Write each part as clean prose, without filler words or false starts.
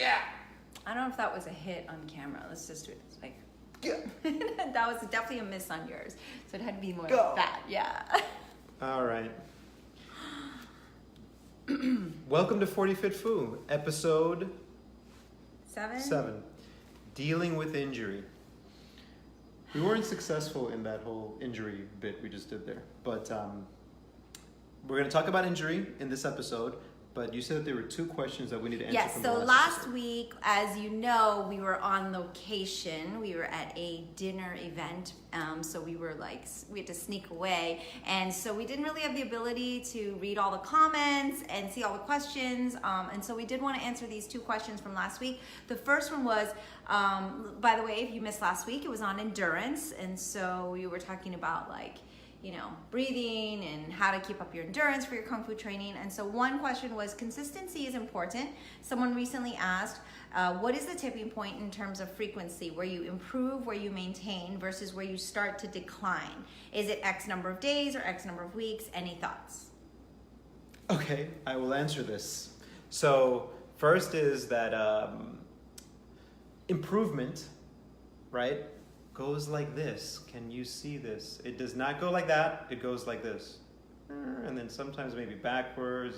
Yeah. I don't know if that was a hit on camera. Let's just do it. It's like, Yeah. that was definitely a miss on yours. So it had to be more Go. like that. Yeah. All right. Welcome to 40 Fit Fu, episode 7. Dealing with injury. We weren't successful in that whole injury bit we just did there, but we're going to talk about injury in this episode. But you said that there were 2 questions that we need to answer. Yes, from so the last episode. week, as you know, we were on location. We were at a dinner event, so we had to sneak away. And so we didn't really have the ability to read all the comments and see all the questions. And so we did want to answer these 2 questions from last week. The first one was, by the way, if you missed last week, it was on endurance. And so we were talking about breathing and how to keep up your endurance for your Kung Fu training. And so one question was, consistency is important. Someone recently asked, what is the tipping point in terms of frequency, where you improve, where you maintain, versus where you start to decline? Is it X number of days or X number of weeks? Any thoughts? Okay, I will answer this. So first is that improvement, right, goes like this. Can you see this? It does not go like that. It goes like this. And then sometimes maybe backwards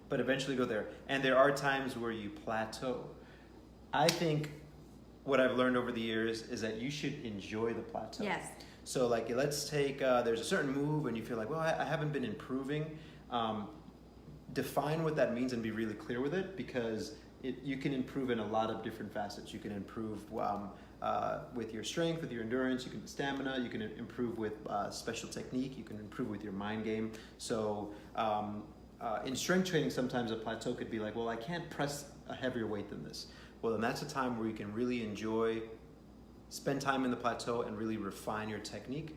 but eventually go there. And there are times where you plateau. I think what I've learned over the years is that you should enjoy the plateau. Yes. So let's take, there's a certain move and you feel like, well, I haven't been improving. Define what that means and be really clear with it, because you can improve in a lot of different facets. You can improve with your strength, with your endurance, you can stamina, you can improve with special technique, you can improve with your mind game. So in strength training, sometimes a plateau could be like, well, I can't press a heavier weight than this. Well, then that's a time where you can really spend time in the plateau and really refine your technique,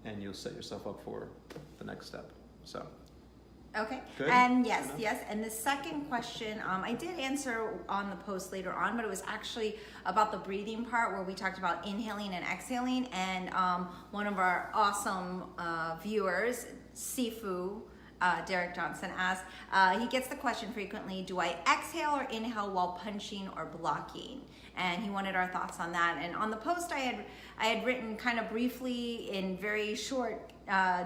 and you'll set yourself up for the next step. So. Okay. Good. And yes. And the second question, I did answer on the post later on, but it was actually about the breathing part, where we talked about inhaling and exhaling. And one of our awesome viewers, Sifu, Derek Johnson, asked, he gets the question frequently, do I exhale or inhale while punching or blocking? And he wanted our thoughts on that. And on the post, I had written kind of briefly in very short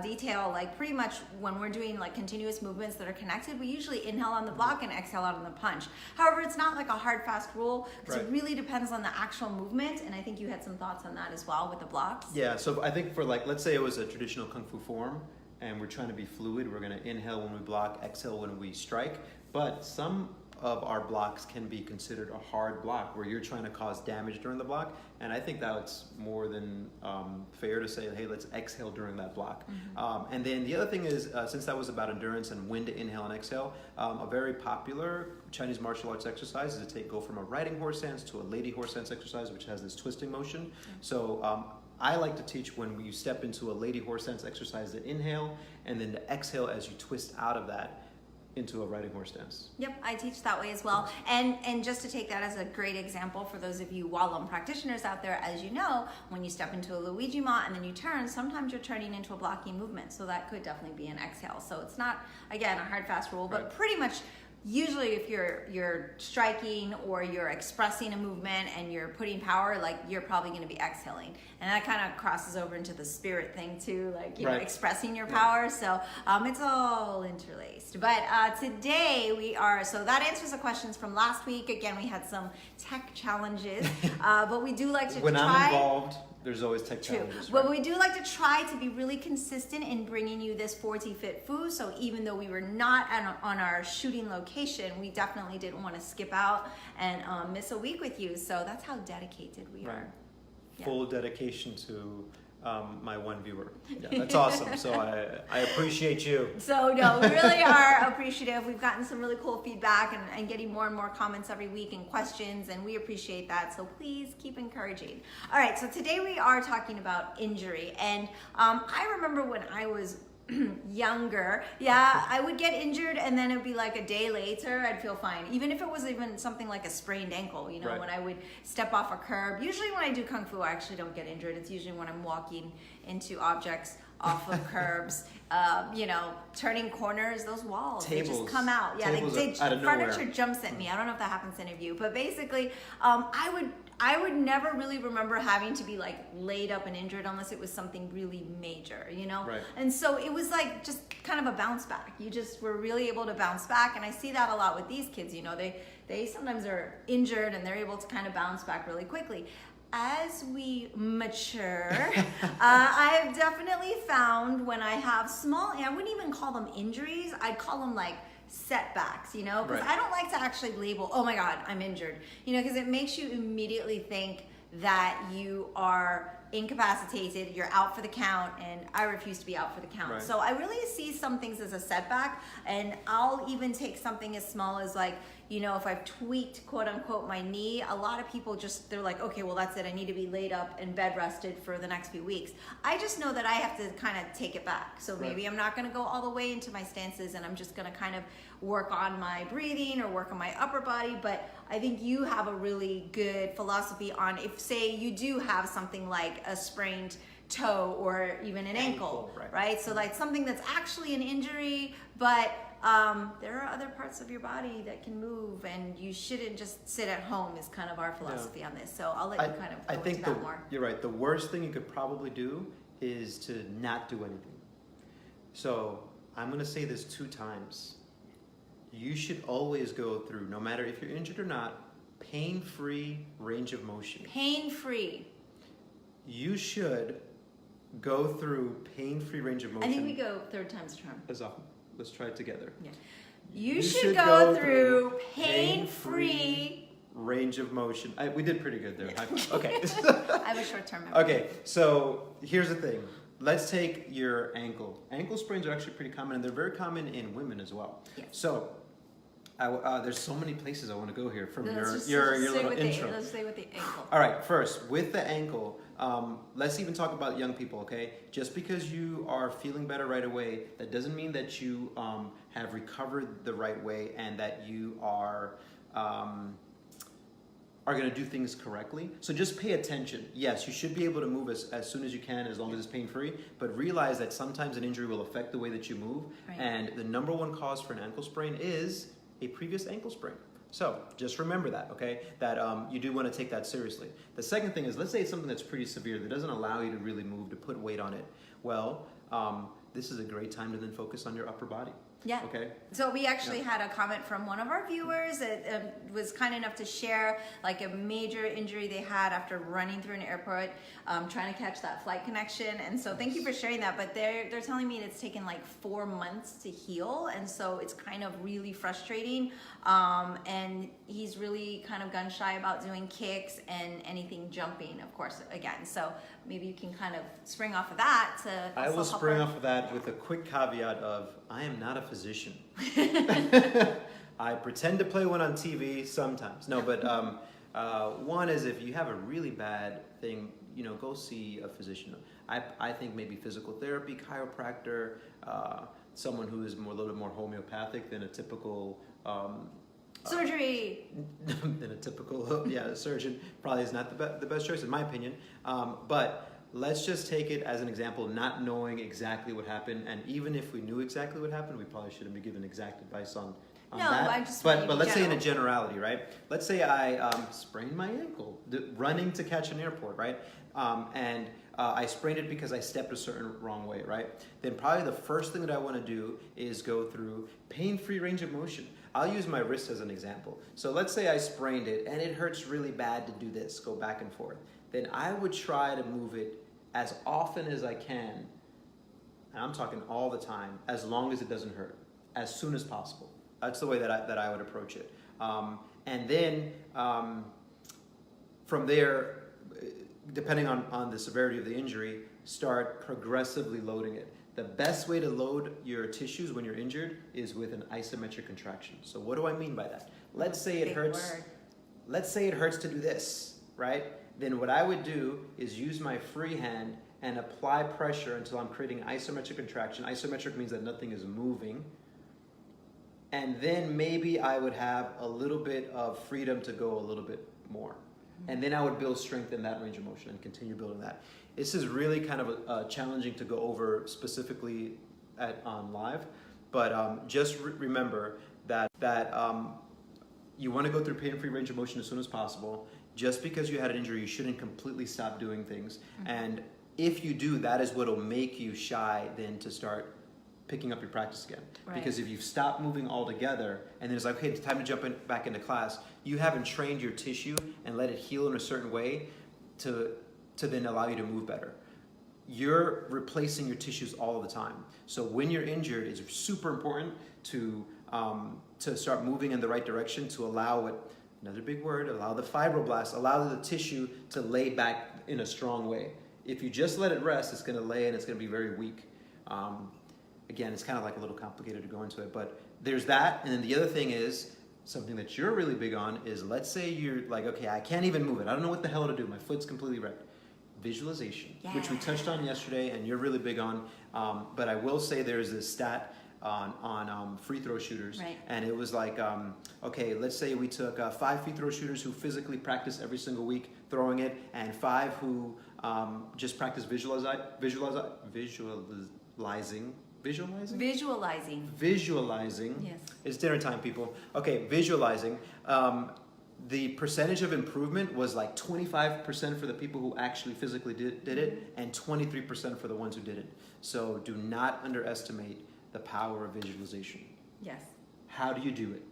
detail, pretty much when we're doing continuous movements that are connected, we usually inhale on the block and exhale out on the punch. However, it's not like a hard, fast rule, because It really depends on the actual movement. And I think you had some thoughts on that as well with the blocks. Yeah, so I think for let's say it was a traditional Kung Fu form, and we're trying to be fluid. We're going to inhale when we block, exhale when we strike. But some of our blocks can be considered a hard block, where you're trying to cause damage during the block. And I think that's more than fair to say, hey, let's exhale during that block. Mm-hmm. And then the other thing is, since that was about endurance and when to inhale and exhale, a very popular Chinese martial arts exercise is to go from a riding horse stance to a lady horse stance exercise, which has this twisting motion. Mm-hmm. So I like to teach when you step into a lady horse stance exercise to inhale, and then to exhale as you twist out of that into a riding horse stance. Yep, I teach that way as well. And just to take that as a great example for those of you Wah Lum practitioners out there, as you know, when you step into a Luigi mat and then you turn, sometimes you're turning into a blocking movement. So that could definitely be an exhale. So it's not, again, a hard, fast rule, but pretty much usually if you're striking or you're expressing a movement and you're putting power, you're probably going to be exhaling. And that kind of crosses over into the spirit thing too, know, expressing your power. So it's all interlaced. But today so that answers the questions from last week. Again, we had some tech challenges, but we do like to when try. I'm involved, there's always tech challenges. But we do like to try to be really consistent in bringing you this 40 Fit Fu. So even though we were not on our shooting location, we definitely didn't want to skip out and miss a week with you. So that's how dedicated we are. Yeah. Full dedication to my one viewer. Yeah, that's awesome. So I appreciate you. So no, we really are appreciative. We've gotten some really cool feedback and getting more and more comments every week and questions, and we appreciate that. So please keep encouraging. All right, so today we are talking about injury. And I remember when I was younger, I would get injured and then it'd be like a day later I'd feel fine, even if it was even something like a sprained ankle, when I would step off a curb. Usually when I do Kung Fu, I actually don't get injured. It's usually when I'm walking into objects off of curbs, turning corners, those walls, they Tables. just come out. Yeah, Tables they out of furniture nowhere. jumps at me. I don't know if that happens to any of you, but basically, I would never really remember having to be like laid up and injured unless it was something really major, Right. And so it was like just kind of a bounce back. You just were really able to bounce back, and I see that a lot with these kids. They sometimes are injured and they're able to kind of bounce back really quickly. As we mature, I have definitely found when I have small, and I wouldn't even call them injuries, I'd call them like setbacks, because Right. I don't like to actually label, oh my God, I'm injured, because it makes you immediately think that you are incapacitated, you're out for the count, and I refuse to be out for the count. Right. So I really see some things as a setback, and I'll even take something as small as like, if I've tweaked, quote unquote, my knee, a lot of people they're like, okay, well, that's it. I need to be laid up and bed rested for the next few weeks. I just know that I have to kind of take it back. So maybe I'm not going to go all the way into my stances, and I'm just going to kind of work on my breathing or work on my upper body. But I think you have a really good philosophy on if, say, you do have something like a sprained toe or even an ankle, right? So like something that's actually an injury, but there are other parts of your body that can move, and you shouldn't just sit at home is kind of our philosophy on this. So I'll let you kind of go into that more. You're right. The worst thing you could probably do is to not do anything. So I'm going to say this 2 times. You should always go through, no matter if you're injured or not, pain-free range of motion. Pain-free. You should go through pain-free range of motion. I think we go 3rd time's a charm. As often. Let's try it together. Yeah. You should go through pain-free range of motion. We did pretty good there. Okay. I have a short-term memory. Okay, so here's the thing. Let's take your ankle. Ankle sprains are actually pretty common, and they're very common in women as well. Yes. So there's so many places I want to go here from Let's your little intro. Let's stay with the ankle. All right, first, with the ankle, let's even talk about young people, okay? Just because you are feeling better right away, that doesn't mean that you have recovered the right way and that you are going to do things correctly. So just pay attention. Yes, you should be able to move as soon as you can, as long as it's pain-free, but realize that sometimes an injury will affect the way that you move, and the number one cause for an ankle sprain is a previous ankle sprain. So just remember that, okay? That you do want to take that seriously. The second thing is, let's say it's something that's pretty severe that doesn't allow you to really move, to put weight on it. Well, this is a great time to then focus on your upper body. Yeah. Okay. So we actually had a comment from one of our viewers that was kind enough to share like a major injury they had after running through an airport, trying to catch that flight connection. And so thank you for sharing that. But they're telling me it's taken like 4 months to heal, and so it's kind of really frustrating. And he's really kind of gun shy about doing kicks and anything jumping, of course, again. So maybe you can kind of spring off of that to. I will spring off of that with a quick caveat of, I am not a physician. I pretend to play one on TV sometimes. No, but one is, if you have a really bad thing, go see a physician. I think maybe physical therapy, chiropractor, someone who is a little bit more homeopathic than a typical surgery. Than a typical surgeon probably is not the best choice in my opinion. But let's just take it as an example, not knowing exactly what happened, and even if we knew exactly what happened, we probably shouldn't be giving exact advice on that. I just but let's say in a generality, right? Let's say I sprained my ankle running to catch an airport, right? And I sprained it because I stepped a certain wrong way, right? Then probably the first thing that I want to do is go through pain-free range of motion. I'll use my wrist as an example. So let's say I sprained it and it hurts really bad to do this, go back and forth. Then I would try to move it as often as I can, and I'm talking all the time, as long as it doesn't hurt, as soon as possible. That's the way that I would approach it. And then from there, depending on the severity of the injury, start progressively loading it. The best way to load your tissues when you're injured is with an isometric contraction. So what do I mean by that? Let's say it hurts. Let's say it hurts to do this, right? Then what I would do is use my free hand and apply pressure until I'm creating isometric contraction. Isometric means that nothing is moving. And then maybe I would have a little bit of freedom to go a little bit more. And then I would build strength in that range of motion and continue building that. This is really kind of challenging to go over specifically on live, but just remember that you want to go through pain-free range of motion as soon as possible. Just because you had an injury, you shouldn't completely stop doing things. And if you do, that is what will make you shy then to start picking up your practice again. Right. Because if you've stopped moving altogether and then it's like, okay, it's time to jump back into class, you haven't trained your tissue and let it heal in a certain way to then allow you to move better. You're replacing your tissues all the time. So when you're injured, it's super important to start moving in the right direction to allow it, another big word, allow the fibroblasts, allow the tissue to lay back in a strong way. If you just let it rest, it's going to lay and it's going to be very weak. Again, it's kind of like a little complicated to go into it, but there's that. And then the other thing is, something that you're really big on is, let's say you're like, okay, I can't even move it. I don't know what the hell to do. My foot's completely wrecked. Visualization, which we touched on yesterday and you're really big on. But I will say there's this stat on free throw shooters. Right. And it was like, okay, let's say we took 5 free throw shooters who physically practice every single week throwing it, and 5 who just practice visualizing. Yes. It's dinner time, people. Okay, visualizing. The percentage of improvement was like 25% for the people who actually physically did it, and 23% for the ones who didn't. So do not underestimate the power of visualization. Yes. How do you do it?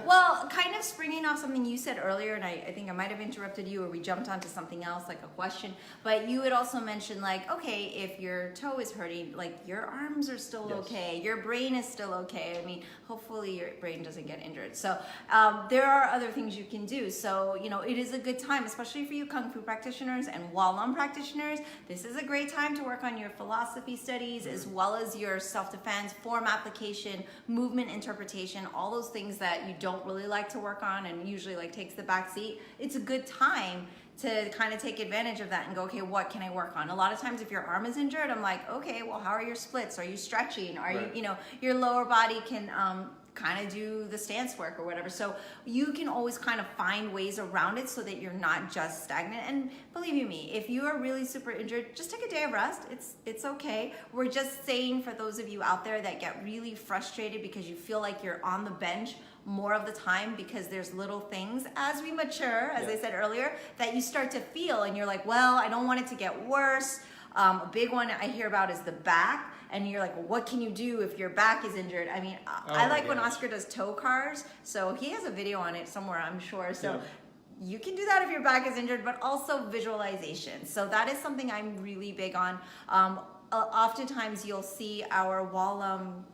Well, kind of springing off something you said earlier, and I think I might have interrupted you, or we jumped onto something else, like a question, but you had also mentioned, like, okay, if your toe is hurting, like, your arms are still okay, your brain is still okay. I mean, hopefully your brain doesn't get injured. So there are other things you can do. So, you know, it is a good time, especially for you Kung Fu practitioners and Wah Lum practitioners. This is a great time to work on your philosophy studies, as well as your self-defense, form application, movement interpretation, all those things that you don't really like to work on and usually like takes the back seat. It's a good time to kind of take advantage of that and go, okay, what can I work on? A lot of times if your arm is injured, I'm like, okay, well, how are your splits? Are you stretching? Are you know, your lower body can kind of do the stance work or whatever. So you can always kind of find ways around it so that you're not just stagnant. And believe you me, if you are really super injured, just take a day of rest. It's okay. We're just saying, for those of you out there that get really frustrated because you feel like you're on the bench more of the time because there's little things as we mature, as I said earlier, that you start to feel and you're like, well, I don't want it to get worse. A big one I hear about is the back. And you're like, well, what can you do if your back is injured? I mean, I like when Oscar does toe cars. So he has a video on it somewhere, I'm sure. So you can do that if your back is injured, but also visualization. So that is something I'm really big on. Oftentimes you'll see our Wah Lum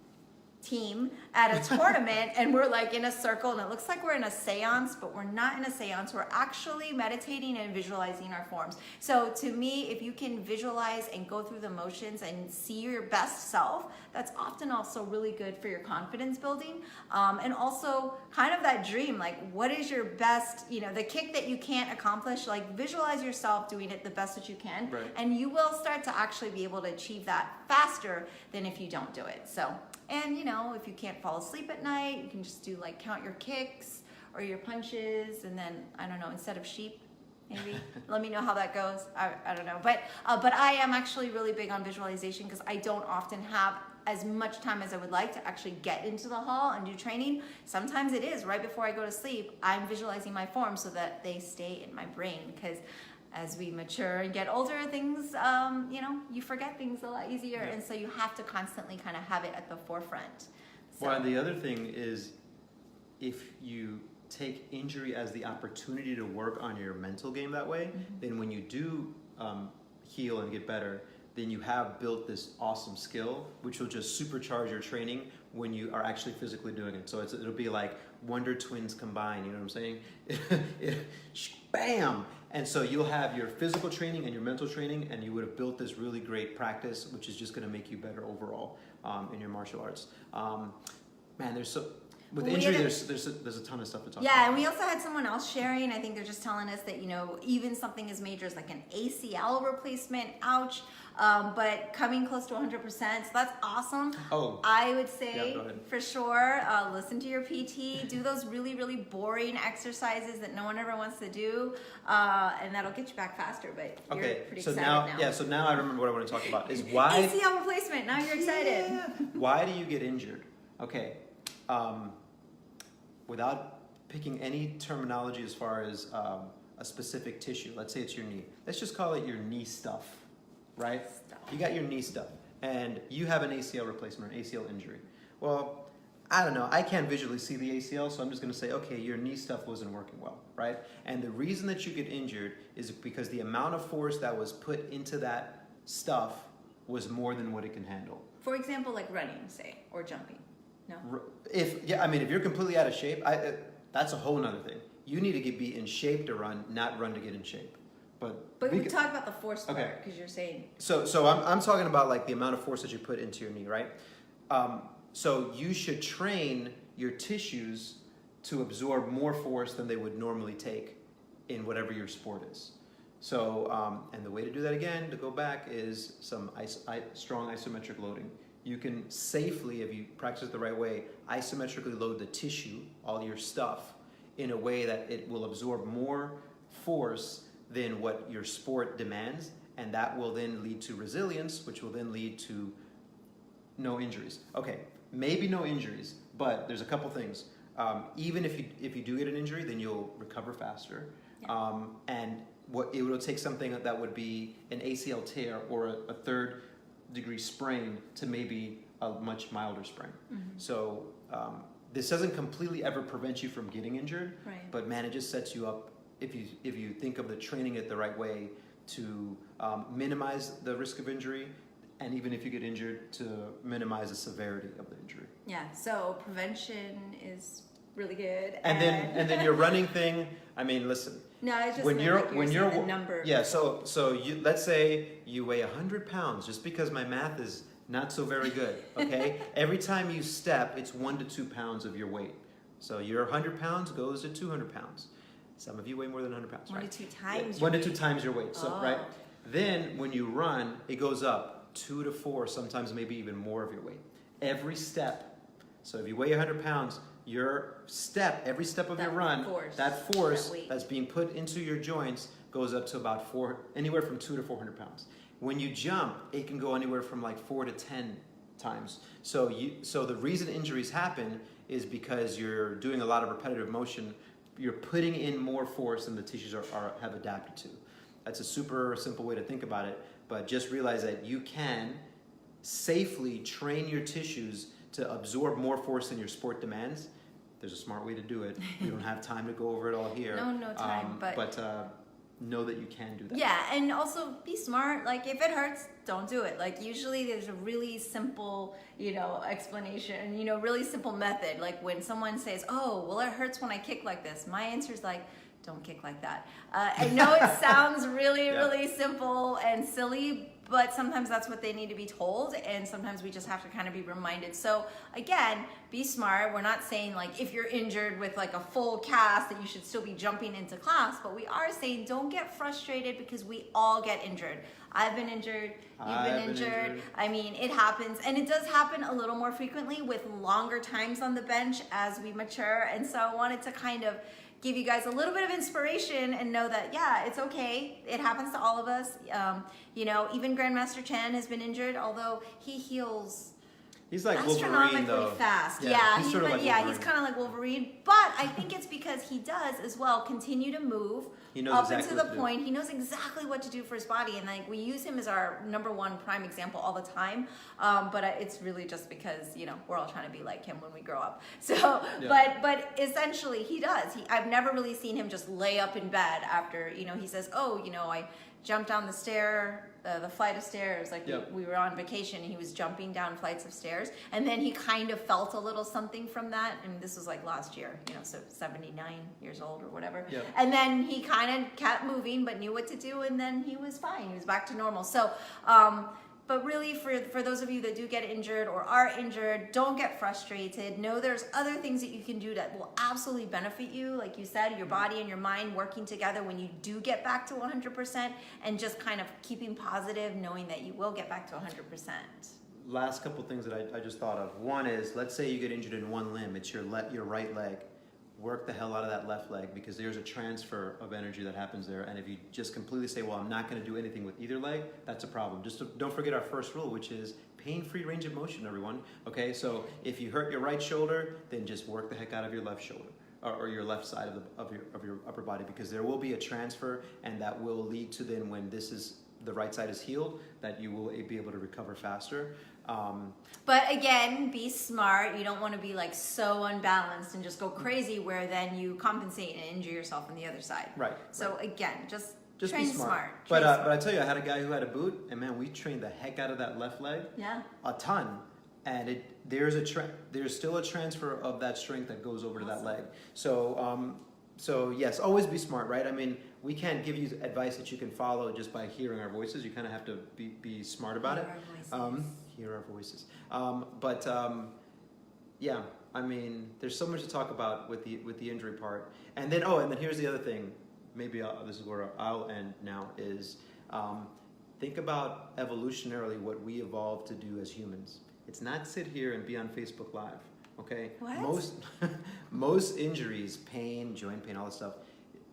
team at a tournament and we're like in a circle and it looks like we're in a seance, but we're not in a seance. We're actually meditating and visualizing our forms. So to me, if you can visualize and go through the motions and see your best self, that's often also really good for your confidence building. And also kind of that dream, like what is your best, you know, the kick that you can't accomplish, like visualize yourself doing it the best that you can. Right. And you will start to actually be able to achieve that faster than if you don't do it. So, and you know, if you can't fall asleep at night, you can just do like count your kicks or your punches, and then I don't know, instead of sheep, maybe. Let me know how that goes. I don't know, but I am actually really big on visualization because I don't often have as much time as I would like to actually get into the hall and do training. Sometimes it is right before I go to sleep, I'm visualizing my forms so that they stay in my brain, because as we mature and get older, things, you know, you forget things a lot easier. And so you have to constantly kind of have it at the forefront. So. Well, and the other thing is, if you take injury as the opportunity to work on your mental game that way, then when you do heal and get better, then you have built this awesome skill, which will just supercharge your training when you are actually physically doing it. So it'll be like Wonder Twins combined, you know what I'm saying? Bam! And so you'll have your physical training and your mental training, and you would have built this really great practice, which is just going to make you better overall in your martial arts. Man, there's so... With injury, there's a ton of stuff to talk about. Yeah, and we also had someone else sharing. I think they're just telling us that, even something as major as like an ACL replacement, ouch, but coming close to 100%, so that's awesome. Oh. I would say, go ahead. for sure, listen to your PT, do those really, really boring exercises that no one ever wants to do, and that'll get you back faster, but you're pretty excited now. Yeah, so now I remember what I want to talk about, is why... ACL replacement, now you're excited. Yeah. Why do you get injured? Okay. Without picking any terminology as far as a specific tissue, let's say it's your knee. Let's just call it your knee stuff, right? You got your knee stuff, and you have an ACL replacement or an ACL injury. Well, I don't know. I can't visually see the ACL, so I'm just going to say, okay, your knee stuff wasn't working well, right? And the reason that you get injured is because the amount of force that was put into that stuff was more than what it can handle. For example, like running, say, or jumping. No? If you're completely out of shape, that's a whole nother thing. You need to be in shape to run, not run to get in shape. But we talk about the force part, because you're saying... So I'm talking about like the amount of force that you put into your knee, right? So you should train your tissues to absorb more force than they would normally take in whatever your sport is. So, and the way to do that again, to go back, is some strong isometric loading. You can safely, if you practice it the right way, isometrically load the tissue, all your stuff, in a way that it will absorb more force than what your sport demands, and that will then lead to resilience, which will then lead to no injuries. Okay, maybe no injuries, but there's a couple things. Even if you do get an injury, then you'll recover faster. Yeah. And it will take something that would be an ACL tear or a third degree sprain to maybe a much milder sprain. Mm-hmm. So this doesn't completely ever prevent you from getting injured, right. But man, it just sets you up, if you think of the training it the right way, to minimize the risk of injury, and even if you get injured, to minimize the severity of the injury. Yeah, so prevention is really good. And then your running thing, I mean, listen. No, it's just when you're the number. Yeah, so you, let's say you weigh 100 pounds, just because my math is not so very good, okay? Every time you step, it's 1 to 2 pounds of your weight. So your 100 pounds goes to 200 pounds. Some of you weigh more than 100 pounds, 1 right? to 2 times. 1 to 2 times your weight, so right. Then when you run, it goes up 2 to 4, sometimes maybe even more of your weight. Every step. So if you weigh 100 pounds, every step of your run, that force that's being put into your joints goes up to about anywhere from 2 to 400 pounds. When you jump, it can go anywhere from like 4 to 10 times. So the reason injuries happen is because you're doing a lot of repetitive motion. You're putting in more force than the tissues have adapted to. That's a super simple way to think about it, but just realize that you can safely train your tissues to absorb more force than your sport demands. There's a smart way to do it. We don't have time to go over it all here. No time, but know that you can do that. Yeah, and also be smart. Like, if it hurts, don't do it. Like, usually there's a really simple, explanation, really simple method. Like, when someone says, oh, well, it hurts when I kick like this, my answer is like, don't kick like that. I know it sounds really, really simple and silly, but sometimes that's what they need to be told, and sometimes we just have to kind of be reminded. So again, be smart. We're not saying like if you're injured with like a full cast that you should still be jumping into class, but we are saying don't get frustrated, because we all get injured. I've been injured, you've been injured. I mean, it happens, and it does happen a little more frequently with longer times on the bench as we mature. And so I wanted to kind of give you guys a little bit of inspiration and know that, yeah, it's okay. It happens to all of us. Even Grandmaster Chan has been injured, although he heals He's like astronomically Wolverine, though. fast. He's sort of like he's Wolverine. kind of like Wolverine. But I think it's because he does as well continue to move up exactly into the point. He knows exactly what to do for his body, and like we use him as our #1 prime example all the time. But it's really just because we're all trying to be like him when we grow up. So, but essentially he does. I've never really seen him just lay up in bed after he says, oh, I jumped down the flight of stairs, like we were on vacation, and he was jumping down flights of stairs, and then he kind of felt a little something from that, and this was like last year, so 79 years old or whatever, and then he kind of kept moving but knew what to do, and then he was fine. He was back to normal. So But really, for those of you that do get injured or are injured, don't get frustrated. Know there's other things that you can do that will absolutely benefit you. Like you said, your body and your mind working together when you do get back to 100%, and just kind of keeping positive, knowing that you will get back to 100%. Last couple things that I just thought of. One is, let's say you get injured in one limb. It's your right leg. Work the hell out of that left leg, because there's a transfer of energy that happens there. And if you just completely say, well, I'm not going to do anything with either leg, that's a problem. Don't forget our first rule, which is pain-free range of motion, everyone. Okay, so if you hurt your right shoulder, then just work the heck out of your left shoulder, or your left side of your upper body, because there will be a transfer, and that will lead to then, when the right side is healed, that you will be able to recover faster. But again, be smart. You don't want to be like so unbalanced and just go crazy, where then you compensate and injure yourself on the other side. Right. So again, just train be smart. But I tell you, I had a guy who had a boot, and man, we trained the heck out of that left leg. Yeah. A ton. And there's still a transfer of that strength that goes over to that leg. So yes, always be smart, right? I mean, we can't give you advice that you can follow just by hearing our voices. You kind of have to be smart about it. Hear our voices. Yeah, I mean, there's so much to talk about with the injury part. And then here's the other thing. Maybe this is where I'll end now. Is think about evolutionarily what we evolved to do as humans. It's not sit here and be on Facebook Live. Okay. What? Most injuries, pain, joint pain, all this stuff.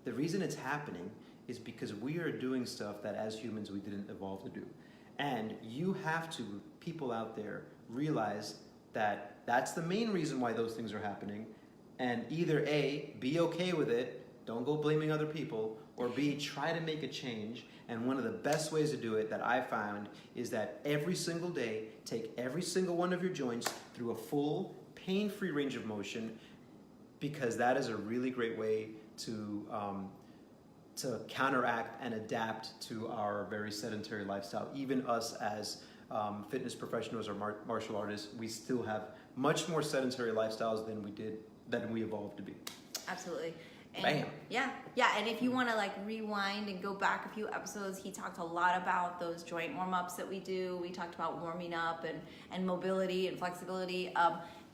The reason it's happening is because we are doing stuff that as humans we didn't evolve to do. And you have to, people out there, realize that that's the main reason why those things are happening. And either A, be okay with it, don't go blaming other people, or B, try to make a change. And one of the best ways to do it that I found is that every single day, take every single one of your joints through a full, pain-free range of motion, because that is a really great way to counteract and adapt to our very sedentary lifestyle. Even us as fitness professionals or martial artists, we still have much more sedentary lifestyles than we evolved to be. Absolutely. And Bam. Yeah, and if you want to like rewind and go back a few episodes, he talked a lot about those joint warm-ups that we do. We talked about warming up and mobility and flexibility.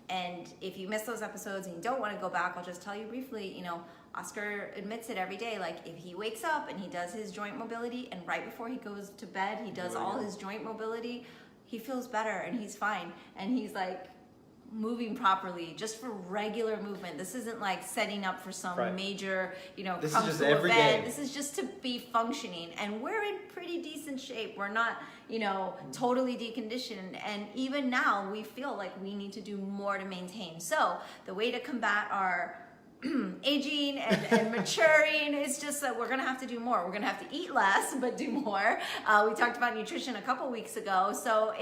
And if you miss those episodes and you don't want to go back, I'll just tell you briefly, Oscar admits it every day. Like if he wakes up and he does his joint mobility, and right before he goes to bed, he does all his joint mobility, he feels better and he's fine. And he's like moving properly just for regular movement. This isn't like setting up for some major, this kung is just fu every event. day. This is just to be functioning, and we're in pretty decent shape. We're not, totally deconditioned, and even now we feel like we need to do more to maintain. So the way to combat our aging and maturing is just that we're gonna have to do more. We're gonna have to eat less but do more. We talked about nutrition a couple weeks ago, so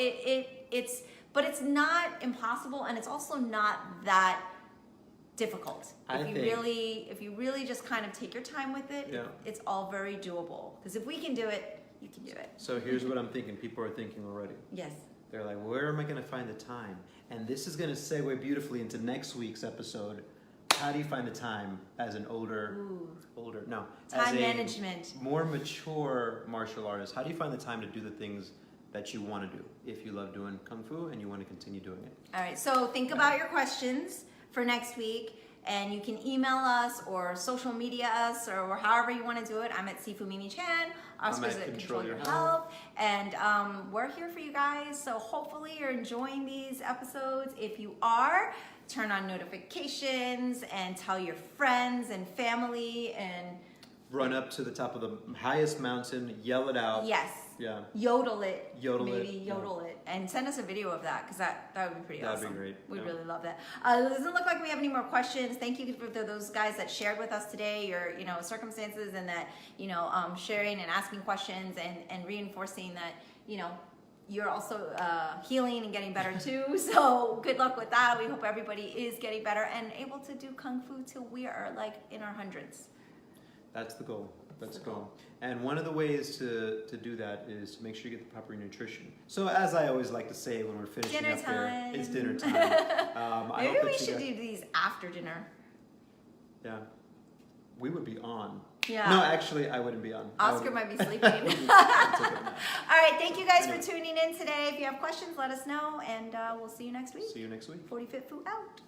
but it's not impossible, and it's also not that difficult. If you really just kind of take your time with it, it's all very doable. Because if we can do it, you can do it. So here's what I'm thinking. People are thinking already. Yes. They're like, where am I going to find the time? And this is going to segue beautifully into next week's episode. How do you find the time as an time management, more mature martial artist? How do you find the time to do the things that you want to do if you love doing Kung Fu and you want to continue doing it? All right, so think about your questions for next week, and you can email us or social media us or however you want to do it. I'm at Sifu Mimi Chan. Oscar's at Control Your Health. And we're here for you guys. So hopefully you're enjoying these episodes. If you are, turn on notifications and tell your friends and family, and run up to the top of the highest mountain, yell it out. Yes. Yeah. Yodel it. Yodel it. And send us a video of that, because that would be pretty awesome. That'd be great. We'd really love that. It doesn't look like we have any more questions. Thank you for those guys that shared with us today your circumstances, and that sharing and asking questions and reinforcing that you're also healing and getting better too. So good luck with that. We hope everybody is getting better and able to do Kung Fu till we are like in our hundreds. That's the goal. That's the goal. And one of the ways to do that is to make sure you get the proper nutrition. So as I always like to say when we're finishing dinner up time. there, it's dinner time. Maybe we should do these after dinner. Yeah. We would be on. Yeah. No, actually, I wouldn't be on. Oscar might be sleeping. All right, thank you you guys Anyway. for tuning in today. If you have questions, let us know, and we'll see you next week. See you next week. 45th Fu out.